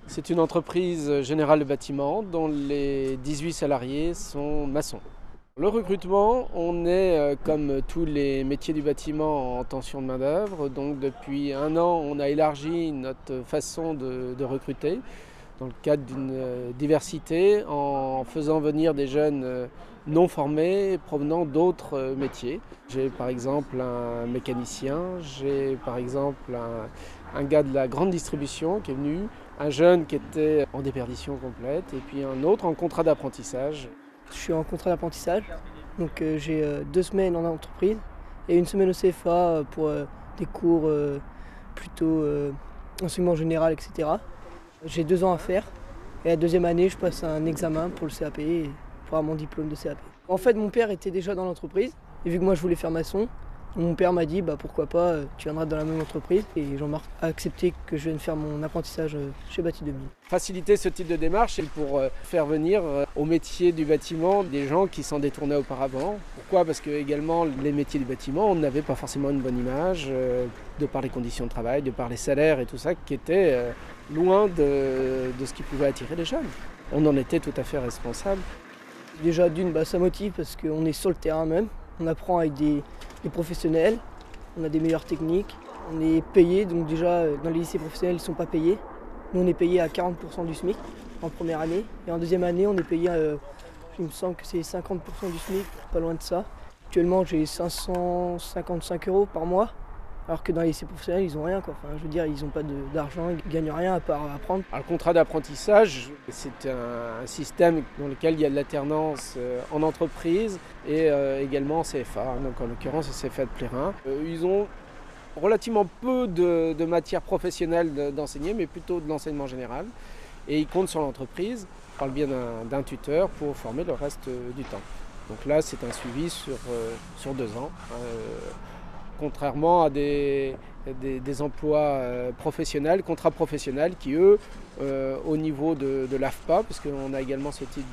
C'est une entreprise générale de bâtiment dont les 18 salariés sont maçons. Le recrutement, on est comme tous les métiers du bâtiment en tension de main-d'œuvre. Donc depuis un an, on a élargi notre façon de recruter dans le cadre d'une diversité en faisant venir des jeunes non formés provenant d'autres métiers. J'ai par exemple un mécanicien, j'ai par exemple un gars de la grande distribution qui est venu, un jeune qui était en déperdition complète et puis un autre en contrat d'apprentissage. Je suis en contrat d'apprentissage, donc j'ai 2 semaines en entreprise et une semaine au CFA pour des cours plutôt enseignement général, etc. J'ai 2 ans à faire et la deuxième année, je passe un examen pour le CAP et pour avoir mon diplôme de CAP. En fait, mon père était déjà dans l'entreprise et vu que moi je voulais faire maçon, mon père m'a dit pourquoi pas, tu viendras dans la même entreprise et Jean-Marc a accepté que je vienne faire mon apprentissage chez Bâti 2000. Faciliter ce type de démarche, c'est pour faire venir au métier du bâtiment des gens qui s'en détournaient auparavant. Pourquoi ? Parce que également les métiers du bâtiment, on n'avait pas forcément une bonne image, de par les conditions de travail, de par les salaires et tout ça, qui étaient loin de ce qui pouvait attirer les jeunes. On en était tout à fait responsable. Déjà d'une, ça motive parce qu'on est sur le terrain même, on apprend avec des professionnels, on a des meilleures techniques, on est payé, donc déjà dans les lycées professionnels ils ne sont pas payés. Nous on est payé à 40% du SMIC en première année et en deuxième année on est payé, il me semble que c'est 50% du SMIC, pas loin de ça. Actuellement j'ai 555 € par mois, alors que dans les lycées professionnels ils n'ont rien quoi. Enfin, je veux dire ils n'ont pas d'argent, ils ne gagnent rien à part apprendre. Alors, le contrat d'apprentissage, c'est un système dans lequel il y a de l'alternance en entreprise et également en CFA, donc en l'occurrence le CFA de Plérin. Ils ont relativement peu de matières professionnelles d'enseigner, mais plutôt de l'enseignement général. Et ils comptent sur l'entreprise, par le biais d'un tuteur, pour former le reste du temps. Donc là, c'est un suivi sur 2 ans. Contrairement à des emplois professionnels, contrats professionnels qui, eux, au niveau de l'AFPA, parce qu'on a également ce type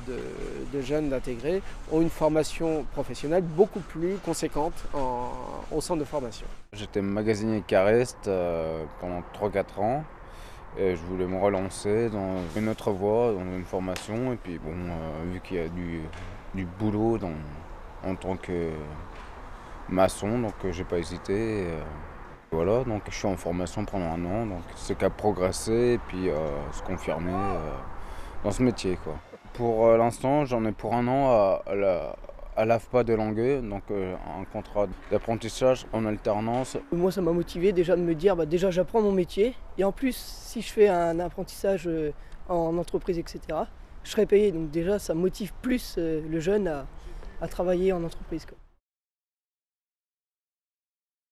de jeunes d'intégrer, ont une formation professionnelle beaucoup plus conséquente au centre de formation. J'étais magasinier cariste pendant 3-4 ans et je voulais me relancer dans une autre voie, dans une formation. Et puis bon, vu qu'il y a du boulot en tant que maçon, donc j'ai pas hésité. Voilà, donc je suis en formation pendant un an, donc c'est qu'à progresser et puis se confirmer dans ce métier, quoi. Pour l'instant, j'en ai pour un an à l'AFPA de Langueux, donc un contrat d'apprentissage en alternance. Moi ça m'a motivé déjà de me dire déjà j'apprends mon métier et en plus si je fais un apprentissage en entreprise etc. je serai payé, donc déjà ça motive plus le jeune à travailler en entreprise, quoi.